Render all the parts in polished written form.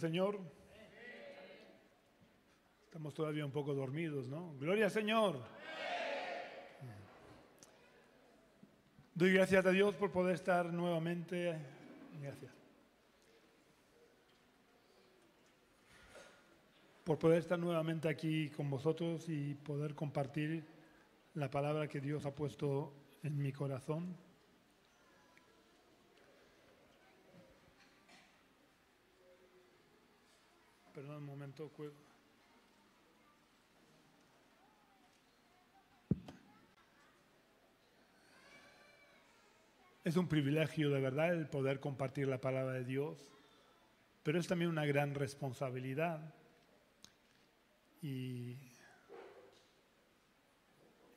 Señor. Estamos todavía un poco dormidos, ¿no? Gloria al Señor. Doy gracias a Dios por poder estar nuevamente. Gracias. Por poder estar nuevamente aquí con vosotros y poder compartir la palabra que Dios ha puesto en mi corazón. Perdón un momento. Es un privilegio de verdad el poder compartir la palabra de Dios, pero es también una gran responsabilidad. Y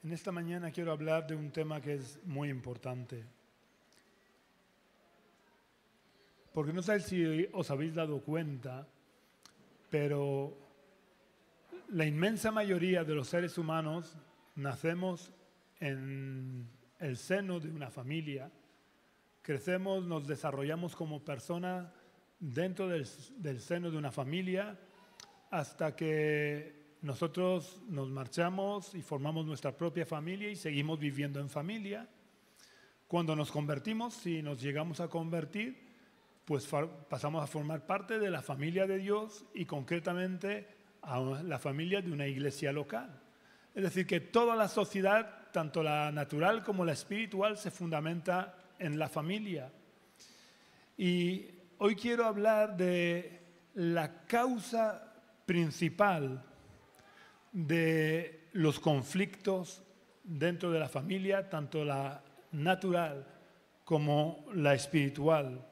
en esta mañana quiero hablar de un tema que es muy importante. Porque no sé si os habéis dado cuenta, pero la inmensa mayoría de los seres humanos nacemos en el seno de una familia, crecemos, nos desarrollamos como personas dentro del seno de una familia hasta que nosotros nos marchamos y formamos nuestra propia familia y seguimos viviendo en familia. Cuando nos convertimos, si nos llegamos a convertir, pues pasamos a formar parte de la familia de Dios y concretamente a la familia de una iglesia local. Es decir, que toda la sociedad, tanto la natural como la espiritual, se fundamenta en la familia. Y hoy quiero hablar de la causa principal de los conflictos dentro de la familia, tanto la natural como la espiritual.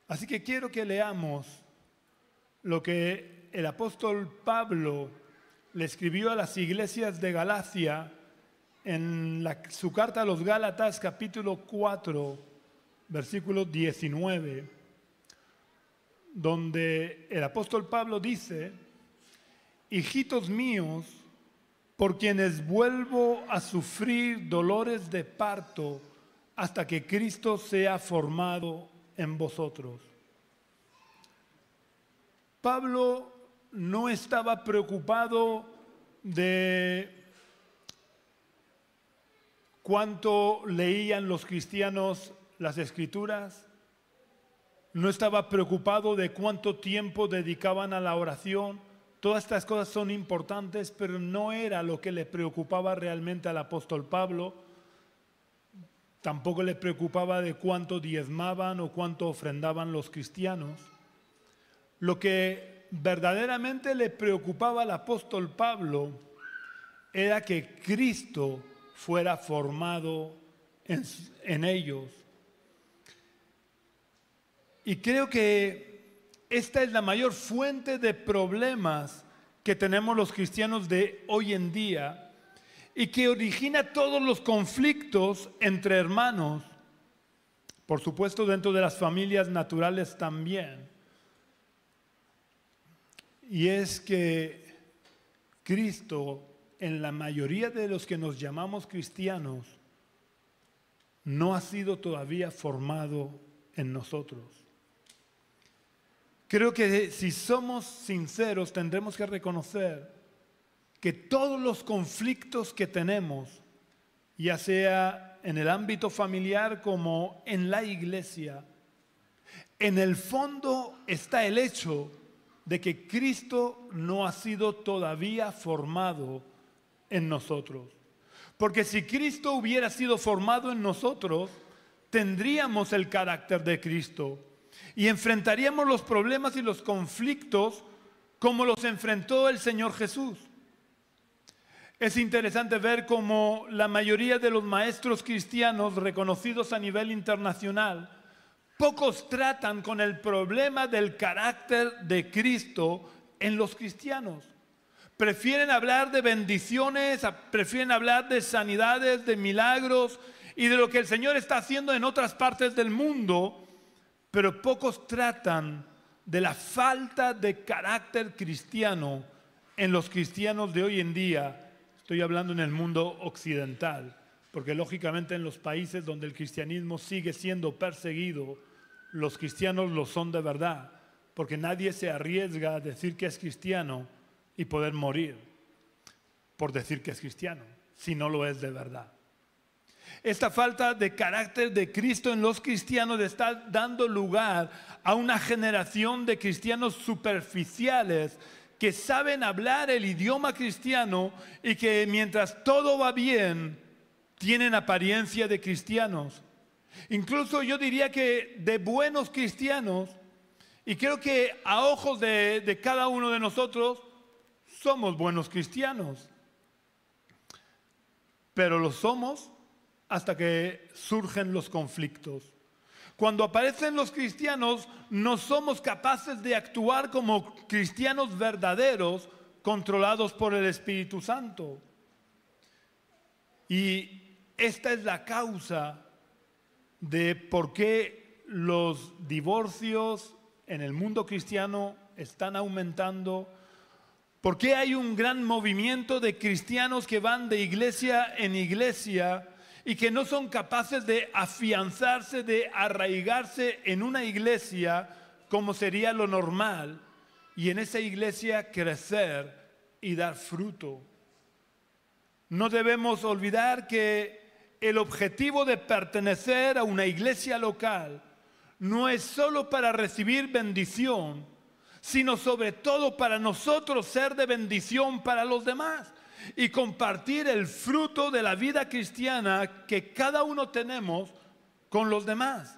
Así que quiero que leamos lo que el apóstol Pablo le escribió a las iglesias de Galacia en su carta a los Gálatas, capítulo 4, versículo 19, donde el apóstol Pablo dice: hijitos míos, por quienes vuelvo a sufrir dolores de parto hasta que Cristo sea formado en vosotros. Pablo no estaba preocupado de cuánto leían los cristianos las Escrituras, no estaba preocupado de cuánto tiempo dedicaban a la oración. Todas estas cosas son importantes, pero no era lo que le preocupaba realmente al apóstol Pablo. Tampoco le preocupaba de cuánto diezmaban o cuánto ofrendaban los cristianos. Lo que verdaderamente le preocupaba al apóstol Pablo era que Cristo fuera formado en ellos. Y creo que esta es la mayor fuente de problemas que tenemos los cristianos de hoy en día y que origina todos los conflictos entre hermanos, por supuesto dentro de las familias naturales también. Y es que Cristo, en la mayoría de los que nos llamamos cristianos, no ha sido todavía formado en nosotros. Creo que si somos sinceros tendremos que reconocer que todos los conflictos que tenemos, ya sea en el ámbito familiar como en la iglesia, en el fondo está el hecho de que Cristo no ha sido todavía formado en nosotros. Porque si Cristo hubiera sido formado en nosotros, tendríamos el carácter de Cristo y enfrentaríamos los problemas y los conflictos como los enfrentó el Señor Jesús. Es interesante ver cómo la mayoría de los maestros cristianos reconocidos a nivel internacional, pocos tratan con el problema del carácter de Cristo en los cristianos. Prefieren hablar de bendiciones, prefieren hablar de sanidades, de milagros y de lo que el Señor está haciendo en otras partes del mundo, pero pocos tratan de la falta de carácter cristiano en los cristianos de hoy en día. Estoy hablando en el mundo occidental, porque lógicamente en los países donde el cristianismo sigue siendo perseguido, los cristianos lo son de verdad. porque nadie se arriesga a decir que es cristiano y poder morir por decir que es cristiano, si no lo es de verdad. Esta falta de carácter de Cristo en los cristianos está dando lugar a una generación de cristianos superficiales que saben hablar el idioma cristiano y que mientras todo va bien, tienen apariencia de cristianos. Incluso yo diría que de buenos cristianos, y creo que a ojos de cada uno de nosotros somos buenos cristianos, pero lo somos hasta que surgen los conflictos. Cuando aparecen los cristianos, no somos capaces de actuar como cristianos verdaderos, controlados por el Espíritu Santo. Y esta es la causa de por qué los divorcios en el mundo cristiano están aumentando. ¿Por qué hay un gran movimiento de cristianos que van de iglesia en iglesia y que no son capaces de afianzarse, de arraigarse en una iglesia como sería lo normal, y en esa iglesia crecer y dar fruto? No debemos olvidar que el objetivo de pertenecer a una iglesia local no es solo para recibir bendición, sino sobre todo para nosotros ser de bendición para los demás y compartir el fruto de la vida cristiana que cada uno tenemos con los demás,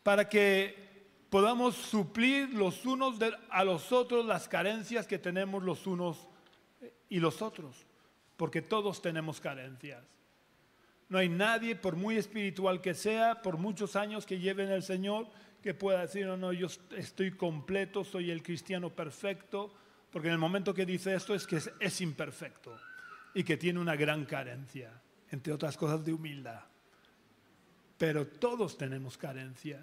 para que podamos suplir los unos a los otros las carencias que tenemos los unos y los otros, porque todos tenemos carencias. No hay nadie, por muy espiritual que sea, por muchos años que lleve en el Señor, que pueda decir, no, yo estoy completo, soy el cristiano perfecto, porque en el momento que dice esto es que es imperfecto y que tiene una gran carencia, entre otras cosas de humildad. Pero todos tenemos carencias.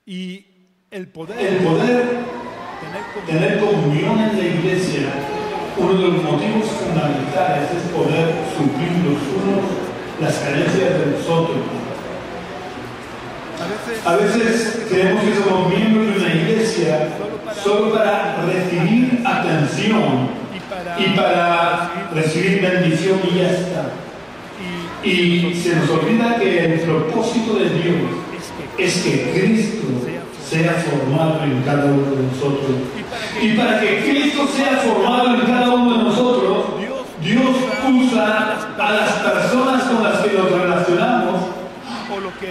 Y el poder tener comunión en la iglesia, uno de los motivos fundamentales es poder suplir los unos las carencias de los otros. A veces creemos que somos miembros de una iglesia solo para recibir atención y para recibir bendición y ya está. Y se nos olvida que el propósito de Dios es que Cristo sea formado en cada uno de nosotros. Y para que Cristo sea formado en cada uno de nosotros, Dios usa a las personas con las que nos relacionamos,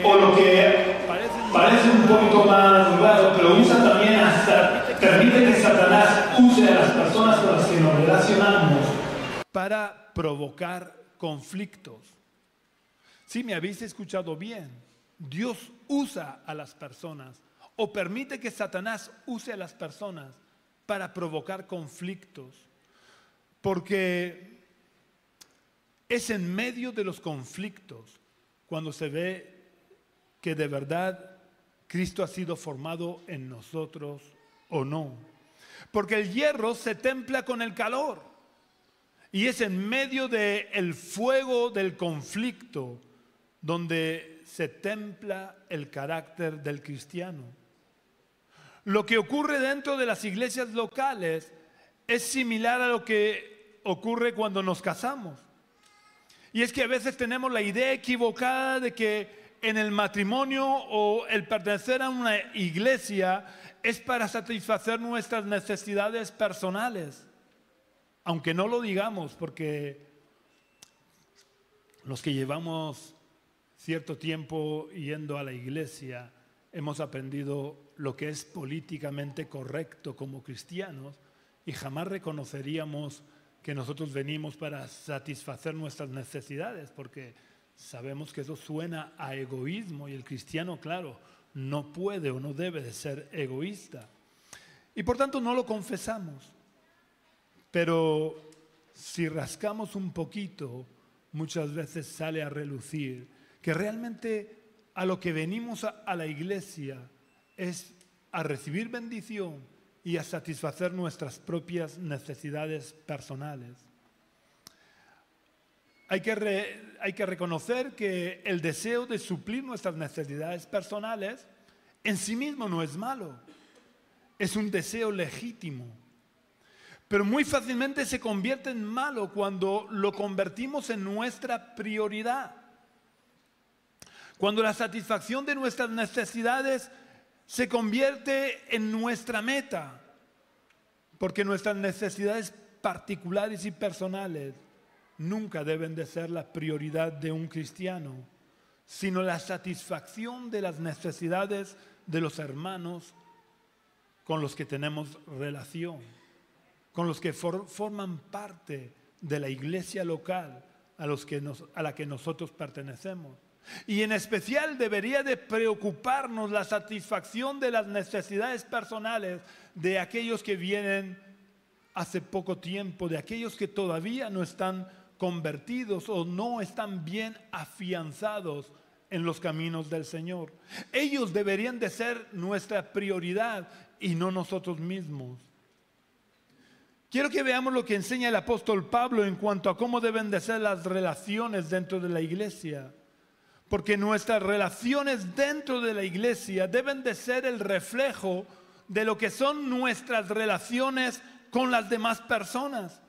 o lo que parece un poquito más raro, pero usa también permite que Satanás use a las personas con las que nos relacionamos para provocar conflictos. Si me habéis escuchado bien, Dios usa a las personas o permite que Satanás use a las personas para provocar conflictos, porque es en medio de los conflictos cuando se ve que de verdad Cristo ha sido formado en nosotros o no. Porque el hierro se templa con el calor, y es en medio del fuego del conflicto donde se templa el carácter del cristiano. Lo que ocurre dentro de las iglesias locales es similar a lo que ocurre cuando nos casamos. Y es que a veces tenemos la idea equivocada de que en el matrimonio o el pertenecer a una iglesia es para satisfacer nuestras necesidades personales. Aunque no lo digamos, porque los que llevamos cierto tiempo yendo a la iglesia hemos aprendido lo que es políticamente correcto como cristianos, y jamás reconoceríamos que nosotros venimos para satisfacer nuestras necesidades, porque sabemos que eso suena a egoísmo, y el cristiano, claro, no puede o no debe de ser egoísta. Y por tanto no lo confesamos. Pero si rascamos un poquito, muchas veces sale a relucir que realmente a lo que venimos a la iglesia es a recibir bendición y a satisfacer nuestras propias necesidades personales. Hay que reconocer que el deseo de suplir nuestras necesidades personales en sí mismo no es malo. es un deseo legítimo, pero muy fácilmente se convierte en malo cuando lo convertimos en nuestra prioridad. Cuando la satisfacción de nuestras necesidades se convierte en nuestra meta, porque nuestras necesidades particulares y personales nunca deben de ser la prioridad de un cristiano, sino la satisfacción de las necesidades de los hermanos con los que tenemos relación, con los que forman parte de la iglesia local a la que nosotros pertenecemos. Y en especial debería de preocuparnos la satisfacción de las necesidades personales de aquellos que vienen hace poco tiempo, de aquellos que todavía no están convertidos o no están bien afianzados en los caminos del Señor. Ellos deberían de ser nuestra prioridad y no nosotros mismos. Quiero que veamos lo que enseña el apóstol Pablo en cuanto a cómo deben de ser las relaciones dentro de la iglesia. Porque nuestras relaciones dentro de la iglesia deben de ser el reflejo de lo que son nuestras relaciones con las demás personas.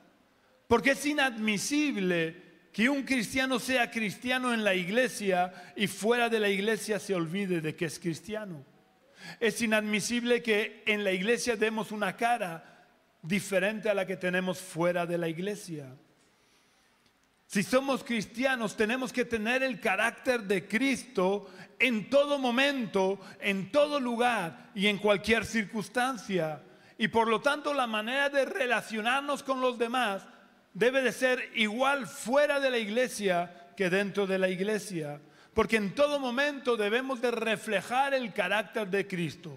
Porque es inadmisible que un cristiano sea cristiano en la iglesia y fuera de la iglesia se olvide de que es cristiano. Es inadmisible que en la iglesia demos una cara diferente a la que tenemos fuera de la iglesia. Si somos cristianos, tenemos que tener el carácter de Cristo en todo momento, en todo lugar y en cualquier circunstancia. Y por lo tanto, la manera de relacionarnos con los demás debe de ser igual fuera de la iglesia que dentro de la iglesia. Porque en todo momento debemos de reflejar el carácter de Cristo.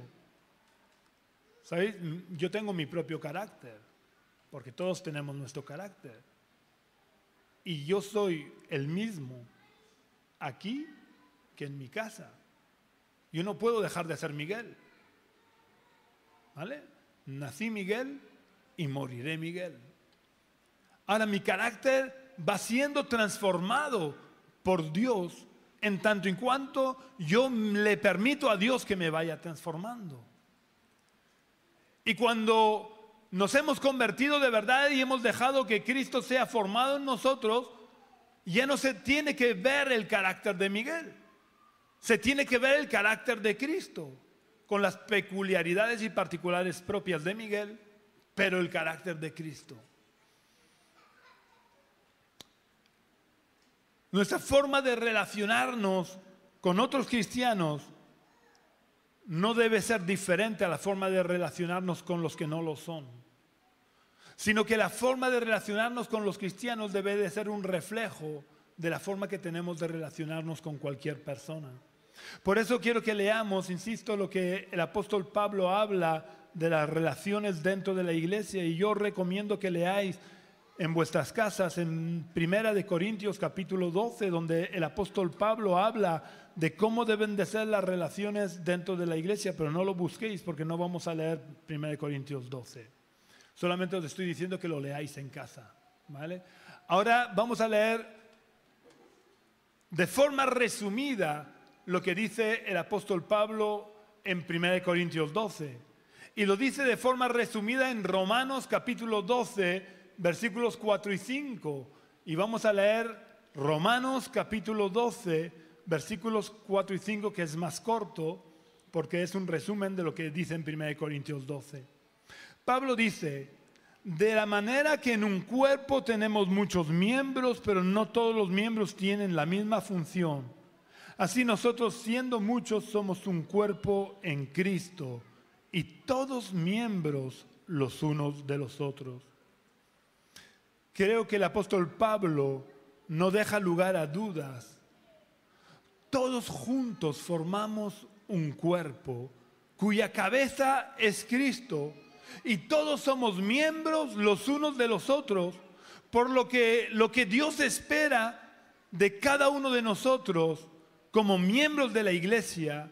¿Sabéis? Yo tengo mi propio carácter, porque todos tenemos nuestro carácter. Y yo soy el mismo aquí que en mi casa. Yo no puedo dejar de ser Miguel. ¿Vale? Nací Miguel y moriré Miguel. Ahora mi carácter va siendo transformado por Dios en tanto en cuanto yo le permito a Dios que me vaya transformando. Y cuando nos hemos convertido de verdad y hemos dejado que Cristo sea formado en nosotros, ya no se tiene que ver el carácter de Miguel. Se tiene que ver el carácter de Cristo, con las peculiaridades y particulares propias de Miguel, pero el carácter de Cristo. Nuestra forma de relacionarnos con otros cristianos no debe ser diferente a la forma de relacionarnos con los que no lo son, sino que la forma de relacionarnos con los cristianos debe de ser un reflejo de la forma que tenemos de relacionarnos con cualquier persona. Por eso quiero que leamos, insisto, lo que el apóstol Pablo habla de las relaciones dentro de la iglesia, y yo recomiendo que leáis en vuestras casas en 1 Corintios capítulo 12, donde el apóstol Pablo habla de cómo deben de ser las relaciones dentro de la iglesia, pero no lo busquéis porque no vamos a leer 1 Corintios 12. Solamente os estoy diciendo que lo leáis en casa, ¿vale? Ahora vamos a leer de forma resumida lo que dice el apóstol Pablo en 1 Corintios 12. Y lo dice de forma resumida en Romanos capítulo 12, versículos 4 y 5. Y vamos a leer Romanos capítulo 12, versículos 4 y 5, que es más corto, porque es un resumen de lo que dice en 1 Corintios 12. Pablo dice: de la manera que en un cuerpo tenemos muchos miembros, pero no todos los miembros tienen la misma función. Así nosotros, siendo muchos, somos un cuerpo en Cristo, y todos miembros los unos de los otros. Creo que el apóstol Pablo no deja lugar a dudas. Todos juntos formamos un cuerpo cuya cabeza es Cristo, y todos somos miembros los unos de los otros, por lo que Dios espera de cada uno de nosotros como miembros de la iglesia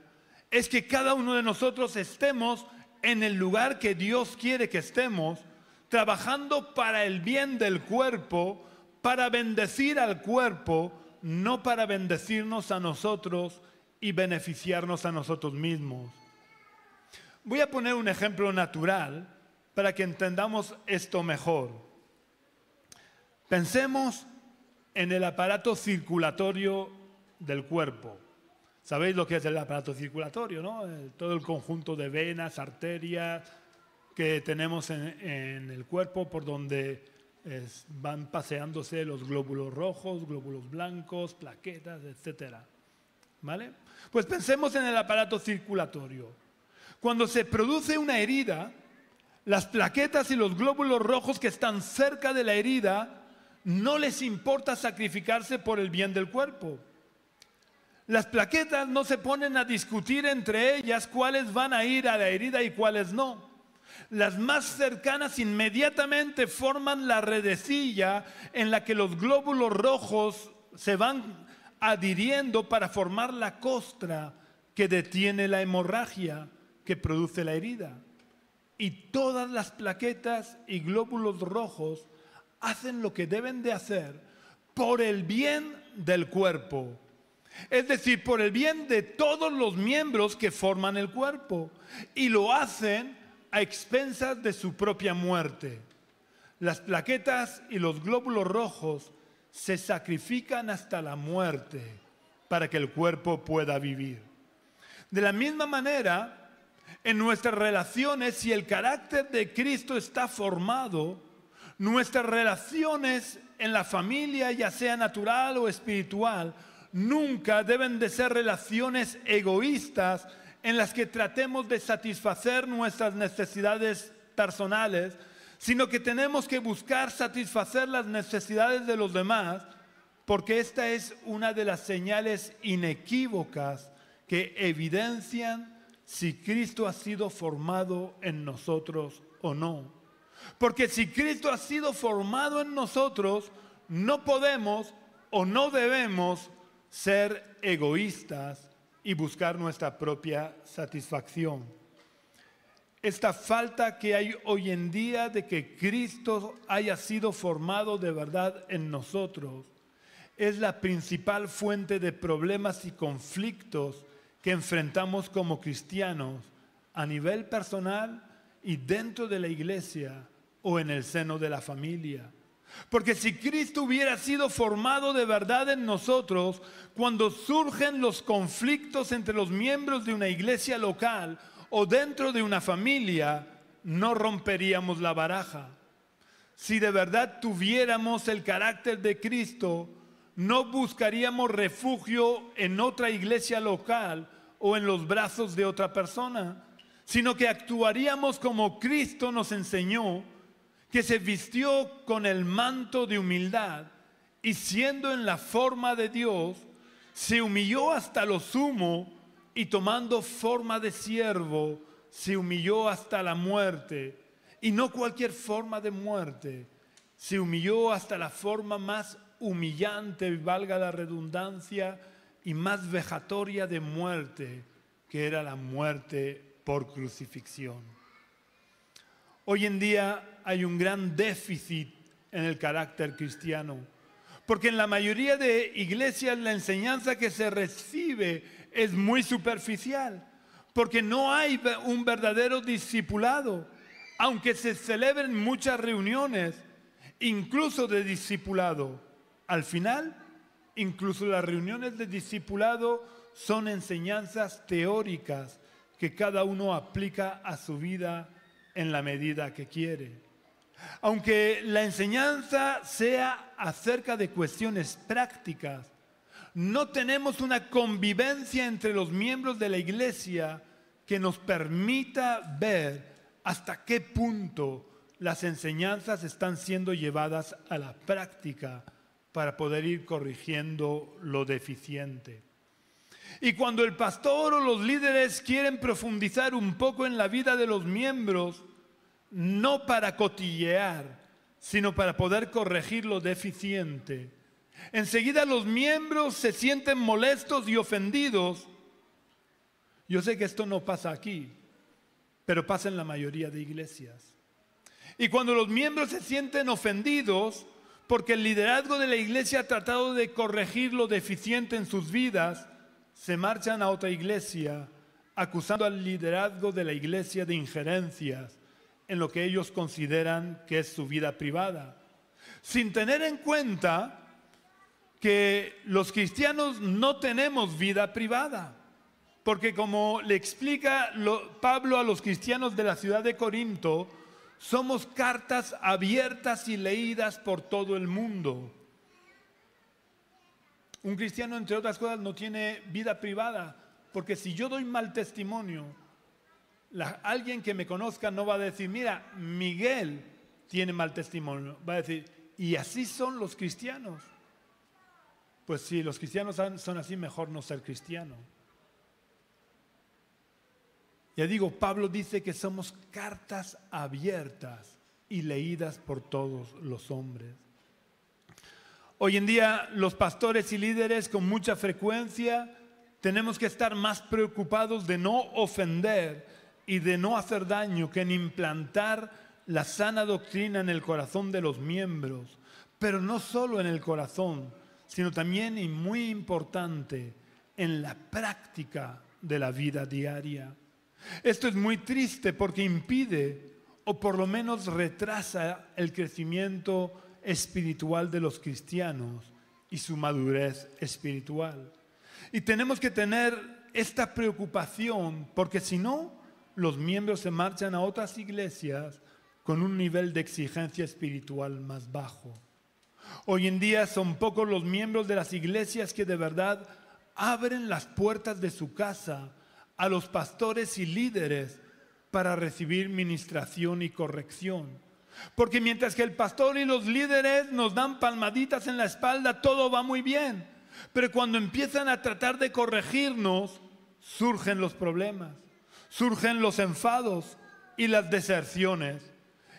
es que cada uno de nosotros estemos en el lugar que Dios quiere que estemos, trabajando para el bien del cuerpo, para bendecir al cuerpo, no para bendecirnos a nosotros y beneficiarnos a nosotros mismos. Voy a poner un ejemplo natural para que entendamos esto mejor. Pensemos en el aparato circulatorio del cuerpo. ¿Sabéis lo que es el aparato circulatorio, no? Todo el conjunto de venas, arterias que tenemos en el cuerpo por donde van paseándose los glóbulos rojos, glóbulos blancos, plaquetas, etc. ¿Vale? Pues pensemos en el aparato circulatorio. Cuando se produce una herida, las plaquetas y los glóbulos rojos que están cerca de la herida no les importa sacrificarse por el bien del cuerpo. Las plaquetas no se ponen a discutir entre ellas cuáles van a ir a la herida y cuáles no. Las más cercanas inmediatamente forman la redecilla en la que los glóbulos rojos se van adhiriendo para formar la costra que detiene la hemorragia que produce la herida. Y todas las plaquetas y glóbulos rojos hacen lo que deben de hacer por el bien del cuerpo. Es decir, por el bien de todos los miembros que forman el cuerpo. Y lo hacen a expensas de su propia muerte. Las plaquetas y los glóbulos rojos se sacrifican hasta la muerte para que el cuerpo pueda vivir. De la misma manera, en nuestras relaciones, si el carácter de Cristo está formado, nuestras relaciones en la familia, ya sea natural o espiritual, nunca deben de ser relaciones egoístas en las que tratemos de satisfacer nuestras necesidades personales, sino que tenemos que buscar satisfacer las necesidades de los demás, porque esta es una de las señales inequívocas que evidencian si Cristo ha sido formado en nosotros o no. Porque si Cristo ha sido formado en nosotros, no podemos o no debemos ser egoístas y buscar nuestra propia satisfacción. Esta falta que hay hoy en día de que Cristo haya sido formado de verdad en nosotros es la principal fuente de problemas y conflictos que enfrentamos como cristianos a nivel personal y dentro de la iglesia o en el seno de la familia. Porque si Cristo hubiera sido formado de verdad en nosotros, cuando surgen los conflictos entre los miembros de una iglesia local o dentro de una familia, no romperíamos la baraja. Si de verdad tuviéramos el carácter de Cristo, no buscaríamos refugio en otra iglesia local o en los brazos de otra persona, sino que actuaríamos como Cristo nos enseñó, que se vistió con el manto de humildad y siendo en la forma de Dios, se humilló hasta lo sumo y tomando forma de siervo, se humilló hasta la muerte. Y no cualquier forma de muerte, se humilló hasta la forma más humillante, valga la redundancia, y más vejatoria de muerte, que era la muerte por crucifixión. Hoy en día hay un gran déficit en el carácter cristiano, porque en la mayoría de iglesias la enseñanza que se recibe es muy superficial, porque no hay un verdadero discipulado, aunque se celebren muchas reuniones, incluso de discipulado. Al final, incluso las reuniones de discipulado son enseñanzas teóricas que cada uno aplica a su vida en la medida que quiere. Aunque la enseñanza sea acerca de cuestiones prácticas, no tenemos una convivencia entre los miembros de la iglesia que nos permita ver hasta qué punto las enseñanzas están siendo llevadas a la práctica para poder ir corrigiendo lo deficiente. Y cuando el pastor o los líderes quieren profundizar un poco en la vida de los miembros, no para cotillear, sino para poder corregir lo deficiente, enseguida los miembros se sienten molestos y ofendidos. Yo sé que esto no pasa aquí, pero pasa en la mayoría de iglesias. Y cuando los miembros se sienten ofendidos porque el liderazgo de la iglesia ha tratado de corregir lo deficiente en sus vidas, se marchan a otra iglesia acusando al liderazgo de la iglesia de injerencias en lo que ellos consideran que es su vida privada, sin tener en cuenta que los cristianos no tenemos vida privada. Porque como le explica Pablo a los cristianos de la ciudad de Corinto, somos cartas abiertas y leídas por todo el mundo. Un cristiano, entre otras cosas, no tiene vida privada, porque si yo doy mal testimonio, alguien que me conozca no va a decir, mira, Miguel tiene mal testimonio. Va a decir, ¿y así son los cristianos? Pues si los cristianos son así, mejor no ser cristiano. Ya digo, Pablo dice que somos cartas abiertas y leídas por todos los hombres. Hoy en día los pastores y líderes con mucha frecuencia tenemos que estar más preocupados de no ofender y de no hacer daño que en implantar la sana doctrina en el corazón de los miembros, pero no solo en el corazón, sino también, y muy importante, en la práctica de la vida diaria. Esto es muy triste porque impide, o por lo menos retrasa, el crecimiento espiritual de los cristianos y su madurez espiritual. Y tenemos que tener esta preocupación porque si no, los miembros se marchan a otras iglesias con un nivel de exigencia espiritual más bajo. Hoy en día son pocos los miembros de las iglesias que de verdad abren las puertas de su casa a los pastores y líderes para recibir ministración y corrección. Porque mientras que el pastor y los líderes nos dan palmaditas en la espalda, todo va muy bien. Pero cuando empiezan a tratar de corregirnos, surgen los problemas, surgen los enfados y las deserciones.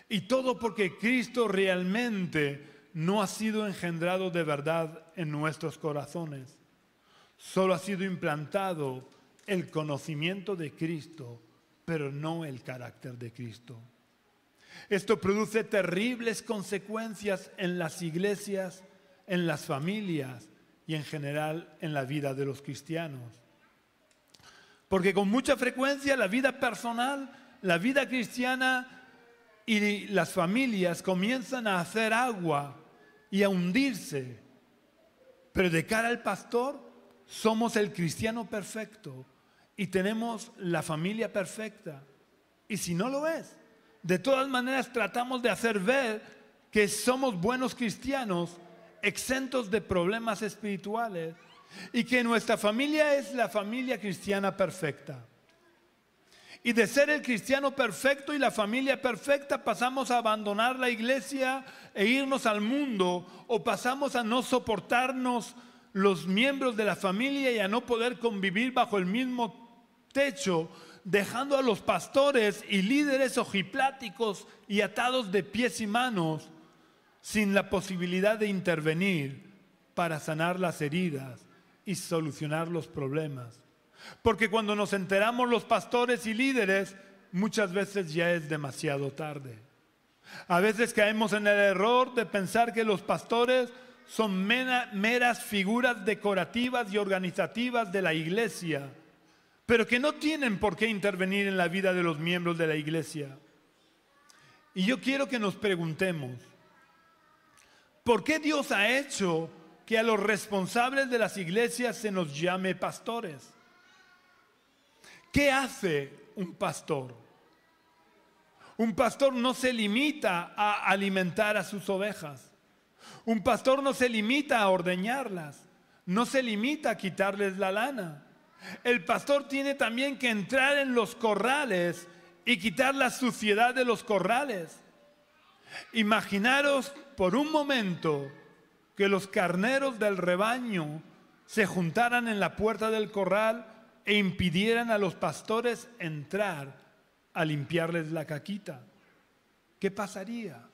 Y todo porque Cristo realmente no ha sido engendrado de verdad en nuestros corazones. Solo ha sido implantado el conocimiento de Cristo, pero no el carácter de Cristo. Esto produce terribles consecuencias en las iglesias, en las familias y en general en la vida de los cristianos. Porque con mucha frecuencia la vida personal, la vida cristiana y las familias comienzan a hacer agua y a hundirse. Pero de cara al pastor, somos el cristiano perfecto y tenemos la familia perfecta. Y si no lo es, de todas maneras tratamos de hacer ver que somos buenos cristianos, exentos de problemas espirituales, y que nuestra familia es la familia cristiana perfecta. Y de ser el cristiano perfecto y la familia perfecta pasamos a abandonar la iglesia e irnos al mundo, o pasamos a no soportarnos los miembros de la familia y a no poder convivir bajo el mismo techo, dejando a los pastores y líderes ojipláticos y atados de pies y manos sin la posibilidad de intervenir para sanar las heridas y solucionar los problemas. Porque cuando nos enteramos los pastores y líderes, muchas veces ya es demasiado tarde. A veces caemos en el error de pensar que los pastores son meras figuras decorativas y organizativas de la iglesia, pero que no tienen por qué intervenir en la vida de los miembros de la iglesia. Y yo quiero que nos preguntemos, ¿por qué Dios ha hecho que a los responsables de las iglesias se nos llame pastores? ¿Qué hace un pastor? Un pastor no se limita a alimentar a sus ovejas. Un pastor no se limita a ordeñarlas. No se limita a quitarles la lana. El pastor tiene también que entrar en los corrales y quitar la suciedad de los corrales. Imaginaros por un momento que los carneros del rebaño se juntaran en la puerta del corral e impidieran a los pastores entrar a limpiarles la caquita. ¿Qué pasaría?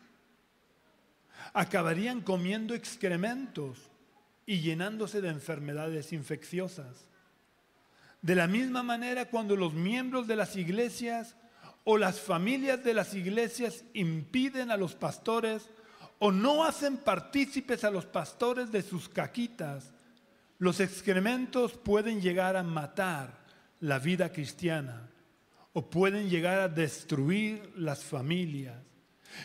Acabarían comiendo excrementos y llenándose de enfermedades infecciosas. De la misma manera, cuando los miembros de las iglesias o las familias de las iglesias impiden a los pastores o no hacen partícipes a los pastores de sus caquitas, los excrementos pueden llegar a matar la vida cristiana o pueden llegar a destruir las familias.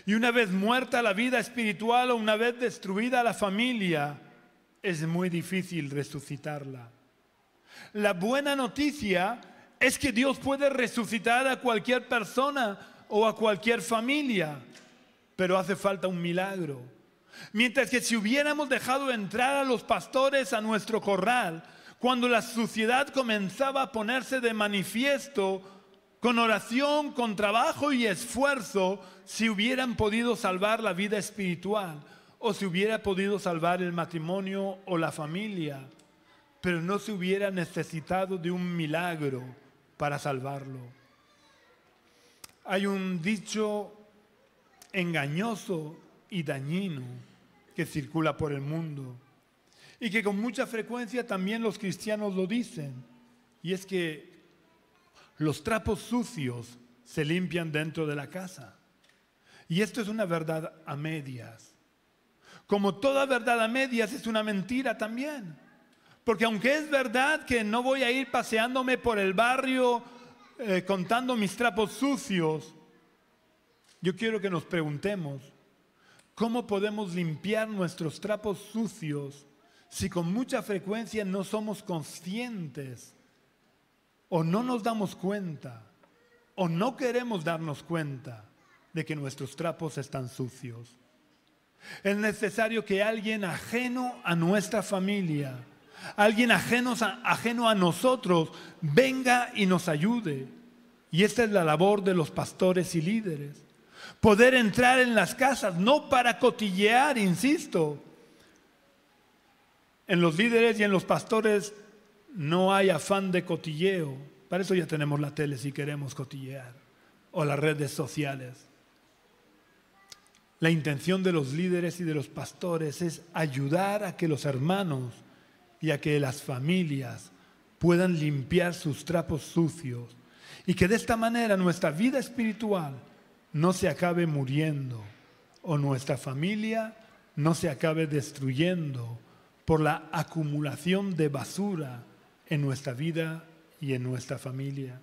Y una vez muerta la vida espiritual o una vez destruida la familia, es muy difícil resucitarla. La buena noticia es que Dios puede resucitar a cualquier persona o a cualquier familia, pero hace falta un milagro. Mientras que si hubiéramos dejado entrar a los pastores a nuestro corral, cuando la suciedad comenzaba a ponerse de manifiesto, con oración, con trabajo y esfuerzo, si hubieran podido salvar la vida espiritual o si hubiera podido salvar el matrimonio o la familia, pero no se hubiera necesitado de un milagro para salvarlo. Hay un dicho engañoso y dañino que circula por el mundo y que con mucha frecuencia también los cristianos lo dicen, y es que los trapos sucios se limpian dentro de la casa. Y esto es una verdad a medias. Como toda verdad a medias es una mentira también. Porque aunque es verdad que no voy a ir paseándome por el barrio contando mis trapos sucios, yo quiero que nos preguntemos, ¿cómo podemos limpiar nuestros trapos sucios si con mucha frecuencia no somos conscientes o no nos damos cuenta o no queremos darnos cuenta de que nuestros trapos están sucios? Es necesario que alguien ajeno a nuestra familia, alguien ajeno a nosotros, venga y nos ayude. Y esta es la labor de los pastores y líderes. Poder entrar en las casas, no para cotillear, insisto. En los líderes y en los pastores no hay afán de cotilleo. Para eso ya tenemos la tele si queremos cotillear, o las redes sociales. La intención de los líderes y de los pastores es ayudar a que los hermanos y a que las familias puedan limpiar sus trapos sucios y que de esta manera nuestra vida espiritual no se acabe muriendo o nuestra familia no se acabe destruyendo por la acumulación de basura en nuestra vida y en nuestra familia.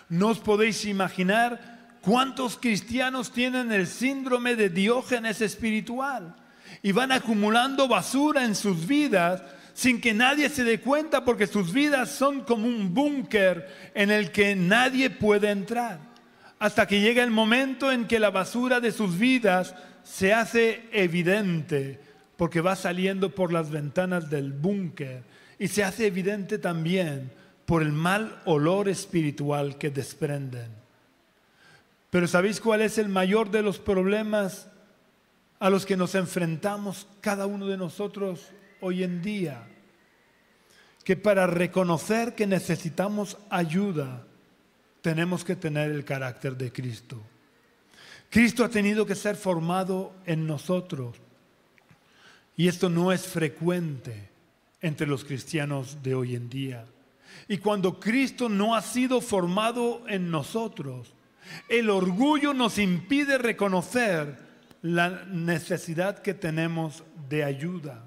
No os podéis imaginar cuántos cristianos tienen el síndrome de Diógenes espiritual y van acumulando basura en sus vidas sin que nadie se dé cuenta, porque sus vidas son como un búnker en el que nadie puede entrar, hasta que llega el momento en que la basura de sus vidas se hace evidente, porque va saliendo por las ventanas del búnker y se hace evidente también por el mal olor espiritual que desprenden. Pero ¿sabéis cuál es el mayor de los problemas a los que nos enfrentamos cada uno de nosotros hoy en día? Que para reconocer que necesitamos ayuda, tenemos que tener el carácter de Cristo. Cristo ha tenido que ser formado en nosotros. Y esto no es frecuente entre los cristianos de hoy en día. Y cuando Cristo no ha sido formado en nosotros, el orgullo nos impide reconocer la necesidad que tenemos de ayuda.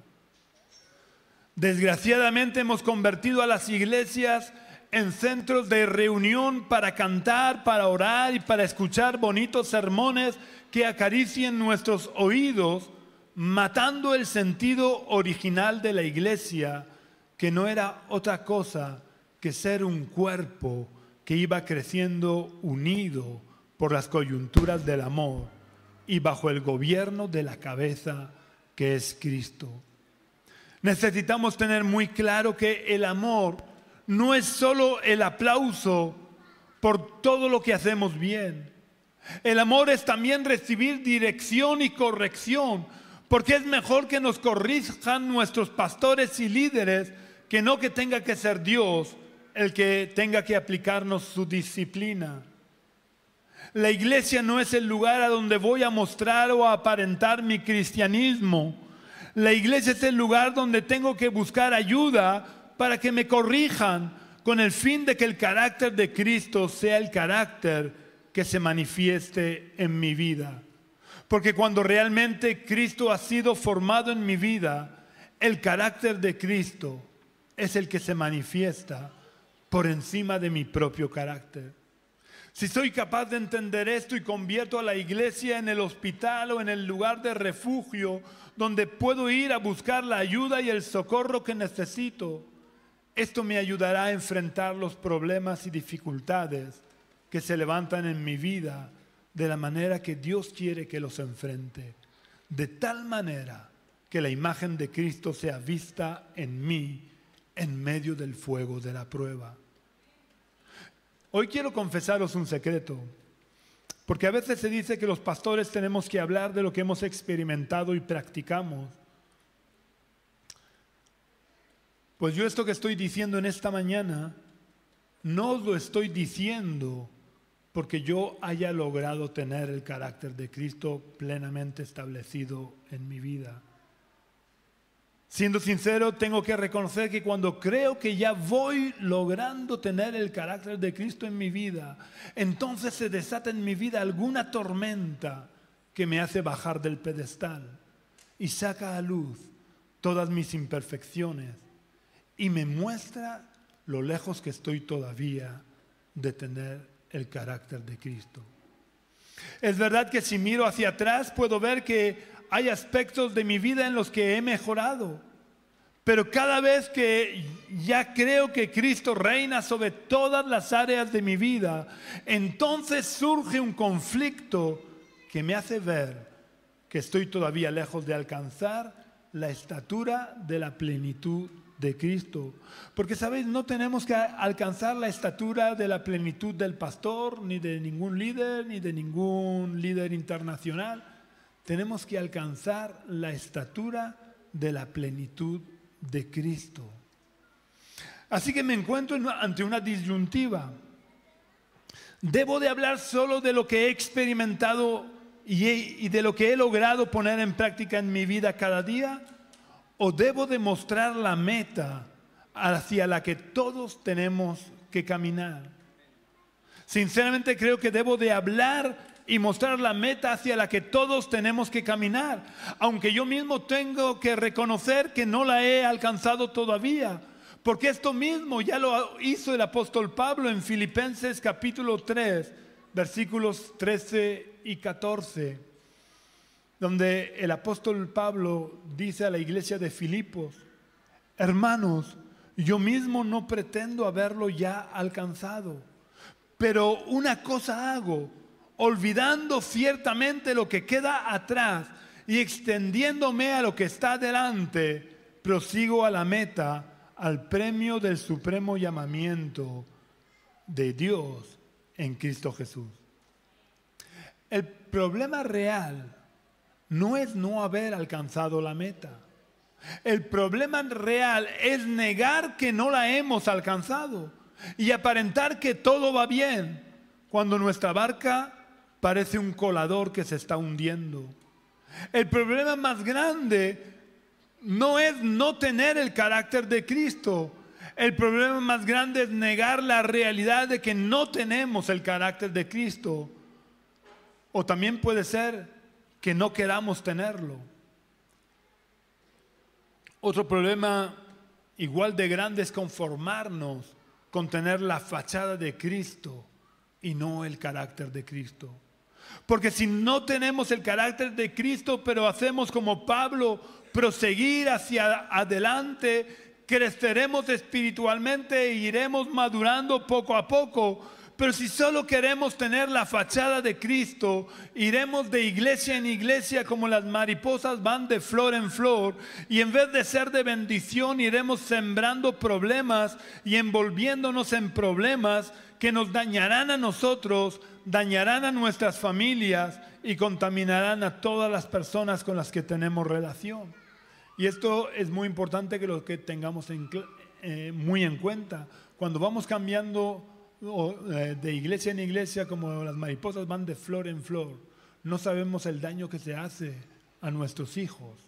Desgraciadamente hemos convertido a las iglesias en centros de reunión para cantar, para orar y para escuchar bonitos sermones que acaricien nuestros oídos, matando el sentido original de la iglesia, que no era otra cosa que ser un cuerpo que iba creciendo unido por las coyunturas del amor y bajo el gobierno de la cabeza que es Cristo. Necesitamos tener muy claro que el amor no es solo el aplauso por todo lo que hacemos bien. El amor es también recibir dirección y corrección, porque es mejor que nos corrijan nuestros pastores y líderes que no que tenga que ser Dios el que tenga que aplicarnos su disciplina. La iglesia no es el lugar a donde voy a mostrar o a aparentar mi cristianismo. La iglesia es el lugar donde tengo que buscar ayuda para que me corrijan, con el fin de que el carácter de Cristo sea el carácter que se manifieste en mi vida. Porque cuando realmente Cristo ha sido formado en mi vida, el carácter de Cristo es el que se manifiesta por encima de mi propio carácter. Si soy capaz de entender esto y convierto a la iglesia en el hospital o en el lugar de refugio donde puedo ir a buscar la ayuda y el socorro que necesito, esto me ayudará a enfrentar los problemas y dificultades que se levantan en mi vida de la manera que Dios quiere que los enfrente, de tal manera que la imagen de Cristo sea vista en mí en medio del fuego de la prueba. Hoy quiero confesaros un secreto, porque a veces se dice que los pastores tenemos que hablar de lo que hemos experimentado y practicamos. Pues yo esto que estoy diciendo en esta mañana, no os lo estoy diciendo porque yo haya logrado tener el carácter de Cristo plenamente establecido en mi vida. Siendo sincero, tengo que reconocer que cuando creo que ya voy logrando tener el carácter de Cristo en mi vida, entonces se desata en mi vida alguna tormenta que me hace bajar del pedestal y saca a luz todas mis imperfecciones y me muestra lo lejos que estoy todavía de tener el carácter de Cristo. Es verdad que si miro hacia atrás puedo ver que hay aspectos de mi vida en los que he mejorado, pero cada vez que ya creo que Cristo reina sobre todas las áreas de mi vida, entonces surge un conflicto que me hace ver que estoy todavía lejos de alcanzar la estatura de la plenitud de Cristo. Porque, ¿sabéis? No tenemos que alcanzar la estatura de la plenitud del pastor, ni de ningún líder internacional. Tenemos que alcanzar la estatura de la plenitud de Cristo. Así que me encuentro ante una disyuntiva. ¿Debo de hablar solo de lo que he experimentado y de lo que he logrado poner en práctica en mi vida cada día? ¿O debo de mostrar la meta hacia la que todos tenemos que caminar? Sinceramente creo que debo de hablar y mostrar la meta hacia la que todos tenemos que caminar, aunque yo mismo tengo que reconocer que no la he alcanzado todavía, porque esto mismo ya lo hizo el apóstol Pablo en Filipenses capítulo 3, versículos 13 y 14, donde el apóstol Pablo dice a la iglesia de Filipos: hermanos, yo mismo no pretendo haberlo ya alcanzado, pero una cosa hago, olvidando ciertamente lo que queda atrás y extendiéndome a lo que está delante, prosigo a la meta, al premio del supremo llamamiento de Dios en Cristo Jesús. El problema real no es no haber alcanzado la meta. El problema real es negar que no la hemos alcanzado y aparentar que todo va bien cuando nuestra barca parece un colador que se está hundiendo. El problema más grande no es no tener el carácter de Cristo. El problema más grande es negar la realidad de que no tenemos el carácter de Cristo. O también puede ser que no queramos tenerlo. Otro problema igual de grande es conformarnos con tener la fachada de Cristo y no el carácter de Cristo. Porque si no tenemos el carácter de Cristo, pero hacemos como Pablo, proseguir hacia adelante, creceremos espiritualmente e iremos madurando poco a poco. Pero si solo queremos tener la fachada de Cristo, iremos de iglesia en iglesia como las mariposas van de flor en flor, y en vez de ser de bendición iremos sembrando problemas y envolviéndonos en problemas que nos dañarán a nosotros, dañarán a nuestras familias y contaminarán a todas las personas con las que tenemos relación. Y esto es muy importante que lo que tengamos muy en cuenta. Cuando vamos cambiando de iglesia en iglesia, como las mariposas van de flor en flor, no sabemos el daño que se hace a nuestros hijos,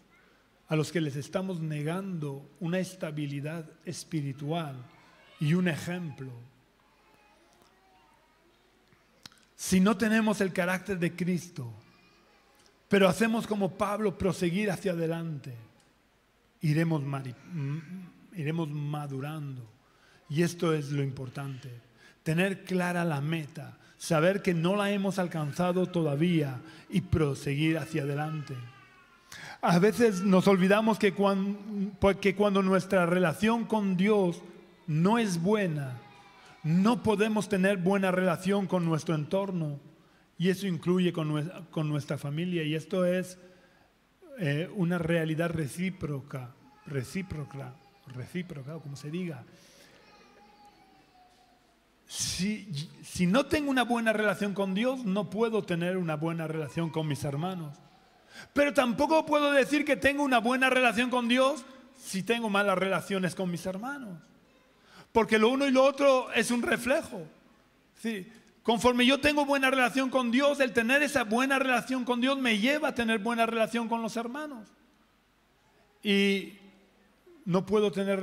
a los que les estamos negando una estabilidad espiritual y un ejemplo. Si no tenemos el carácter de Cristo, pero hacemos como Pablo, proseguir hacia adelante, iremos madurando Y esto es lo importante, tener clara la meta, saber que no la hemos alcanzado todavía y proseguir hacia adelante. A veces nos olvidamos que cuando nuestra relación con Dios no es buena, no podemos tener buena relación con nuestro entorno, y eso incluye con nuestra familia, y esto es una realidad recíproca, como se diga. Si no tengo una buena relación con Dios, no puedo tener una buena relación con mis hermanos. Pero tampoco puedo decir que tengo una buena relación con Dios si tengo malas relaciones con mis hermanos. Porque lo uno y lo otro es un reflejo. Sí. Conforme yo tengo buena relación con Dios, el tener esa buena relación con Dios me lleva a tener buena relación con los hermanos. Y no puedo tener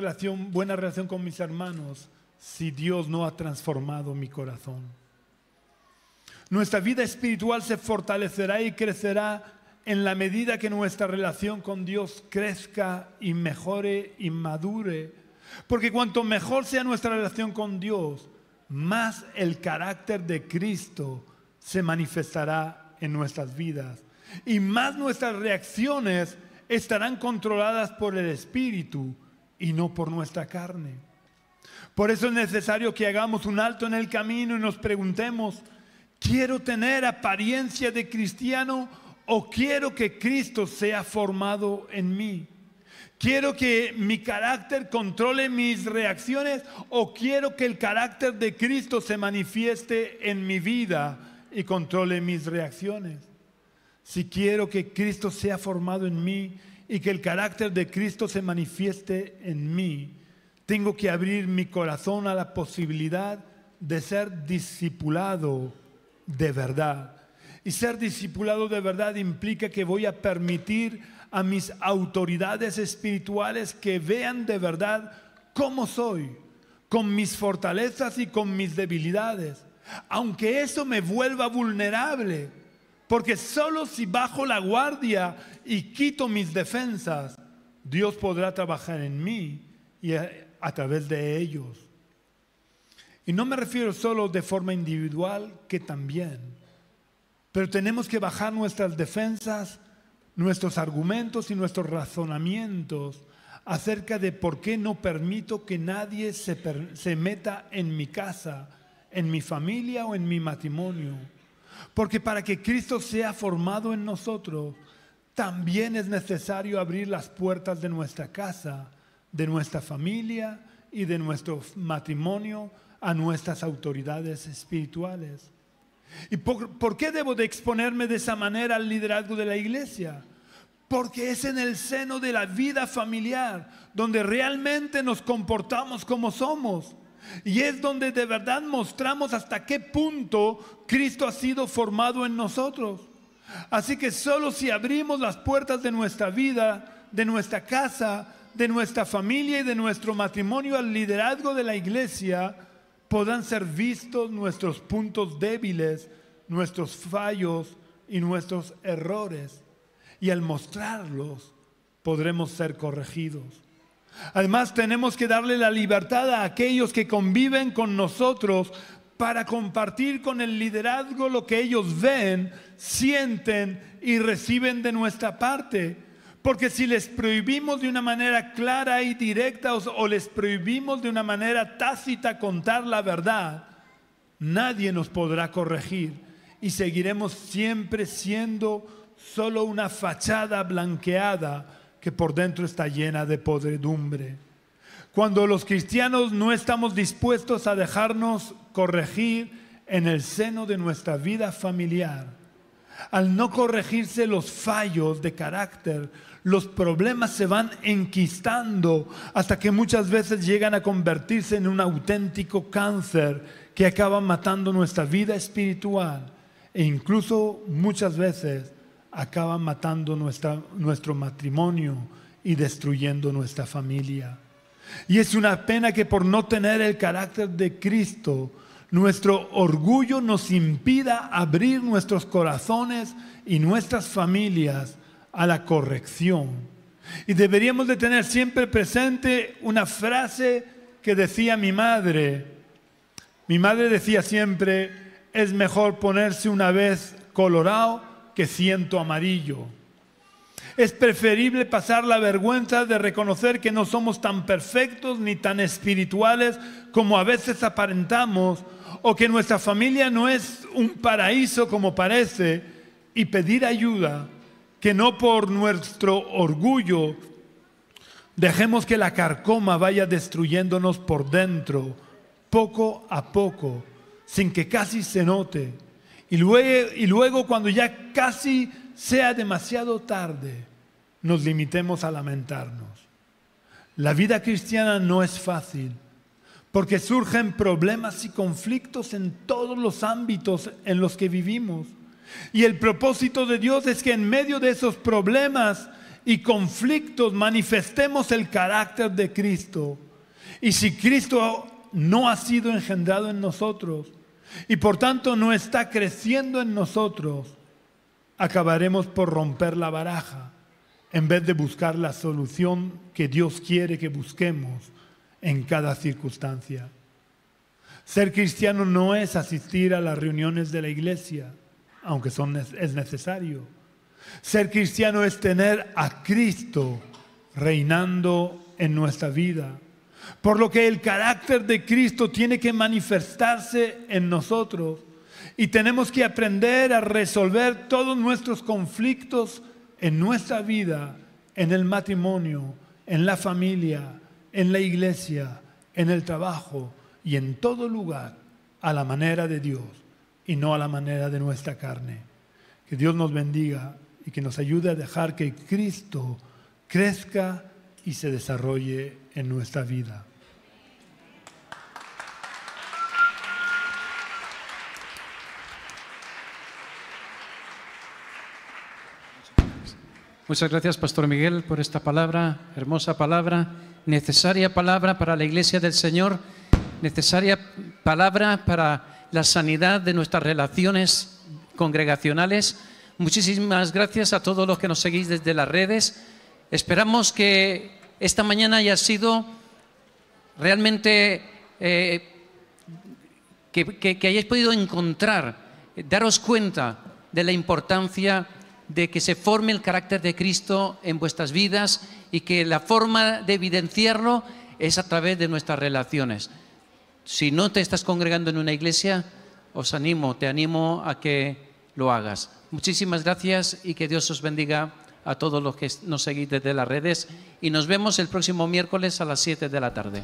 buena relación con mis hermanos si Dios no ha transformado mi corazón. Nuestra vida espiritual se fortalecerá y crecerá en la medida que nuestra relación con Dios crezca y mejore y madure. Porque cuanto mejor sea nuestra relación con Dios, más el carácter de Cristo se manifestará en nuestras vidas. Y más nuestras reacciones estarán controladas por el Espíritu y no por nuestra carne. Por eso es necesario que hagamos un alto en el camino y nos preguntemos, ¿quiero tener apariencia de cristiano o quiero que Cristo sea formado en mí? ¿Quiero que mi carácter controle mis reacciones o quiero que el carácter de Cristo se manifieste en mi vida y controle mis reacciones? Si quiero que Cristo sea formado en mí y que el carácter de Cristo se manifieste en mí, tengo que abrir mi corazón a la posibilidad de ser discipulado de verdad. Y ser discipulado de verdad implica que voy a permitir a mis autoridades espirituales que vean de verdad cómo soy, con mis fortalezas y con mis debilidades. Aunque eso me vuelva vulnerable, porque solo si bajo la guardia y quito mis defensas, Dios podrá trabajar en mí y a través de ellos. Y no me refiero solo de forma individual, que también. Pero tenemos que bajar nuestras defensas, nuestros argumentos y nuestros razonamientos acerca de por qué no permito que nadie se meta en mi casa, en mi familia o en mi matrimonio. Porque para que Cristo sea formado en nosotros, también es necesario abrir las puertas de nuestra casa, de nuestra familia y de nuestro matrimonio a nuestras autoridades espirituales. ¿Y por qué debo de exponerme de esa manera al liderazgo de la iglesia? Porque es en el seno de la vida familiar donde realmente nos comportamos como somos. Y es donde de verdad mostramos hasta qué punto Cristo ha sido formado en nosotros. Así que solo si abrimos las puertas de nuestra vida, de nuestra casa, de nuestra familia y de nuestro matrimonio al liderazgo de la iglesia, podrán ser vistos nuestros puntos débiles, nuestros fallos y nuestros errores. Y al mostrarlos, podremos ser corregidos. Además, tenemos que darle la libertad a aquellos que conviven con nosotros para compartir con el liderazgo lo que ellos ven, sienten y reciben de nuestra parte. Porque si les prohibimos de una manera clara y directa o les prohibimos de una manera tácita contar la verdad, nadie nos podrá corregir y seguiremos siempre siendo solo una fachada blanqueada que por dentro está llena de podredumbre. Cuando los cristianos no estamos dispuestos a dejarnos corregir en el seno de nuestra vida familiar, al no corregirse los fallos de carácter, los problemas se van enquistando hasta que muchas veces llegan a convertirse en un auténtico cáncer que acaba matando nuestra vida espiritual e incluso muchas veces acaba matando nuestro matrimonio y destruyendo nuestra familia. Y es una pena que por no tener el carácter de Cristo, nuestro orgullo nos impida abrir nuestros corazones y nuestras familias a la corrección. Y deberíamos de tener siempre presente una frase que decía mi madre. Mi madre decía siempre, es mejor ponerse una vez colorado que 100 amarillo. Es preferible pasar la vergüenza de reconocer que no somos tan perfectos ni tan espirituales como a veces aparentamos, o que nuestra familia no es un paraíso como parece, y pedir ayuda, que no por nuestro orgullo dejemos que la carcoma vaya destruyéndonos por dentro, poco a poco, sin que casi se note. Y luego cuando ya casi sea demasiado tarde, nos limitemos a lamentarnos. La vida cristiana no es fácil, porque surgen problemas y conflictos en todos los ámbitos en los que vivimos. Y el propósito de Dios es que en medio de esos problemas y conflictos manifestemos el carácter de Cristo. Y si Cristo no ha sido engendrado en nosotros y por tanto no está creciendo en nosotros, acabaremos por romper la baraja en vez de buscar la solución que Dios quiere que busquemos en cada circunstancia. Ser cristiano no es asistir a las reuniones de la iglesia, aunque es necesario. Ser cristiano es tener a Cristo reinando en nuestra vida. Por lo que el carácter de Cristo tiene que manifestarse en nosotros y tenemos que aprender a resolver todos nuestros conflictos en nuestra vida, en el matrimonio, en la familia, en la iglesia, en el trabajo y en todo lugar a la manera de Dios y no a la manera de nuestra carne. Que Dios nos bendiga y que nos ayude a dejar que Cristo crezca y se desarrolle en nuestra vida. Muchas gracias, Pastor Miguel, por esta palabra, hermosa palabra, necesaria palabra para la Iglesia del Señor, necesaria palabra para la sanidad de nuestras relaciones congregacionales. Muchísimas gracias a todos los que nos seguís desde las redes. Esperamos que esta mañana haya sido realmente que hayáis podido encontrar, daros cuenta de la importancia de que se forme el carácter de Cristo en vuestras vidas y que la forma de evidenciarlo es a través de nuestras relaciones. Si no te estás congregando en una iglesia, te animo a que lo hagas. Muchísimas gracias y que Dios os bendiga a todos los que nos seguís desde las redes y nos vemos el próximo miércoles a las 7 de la tarde.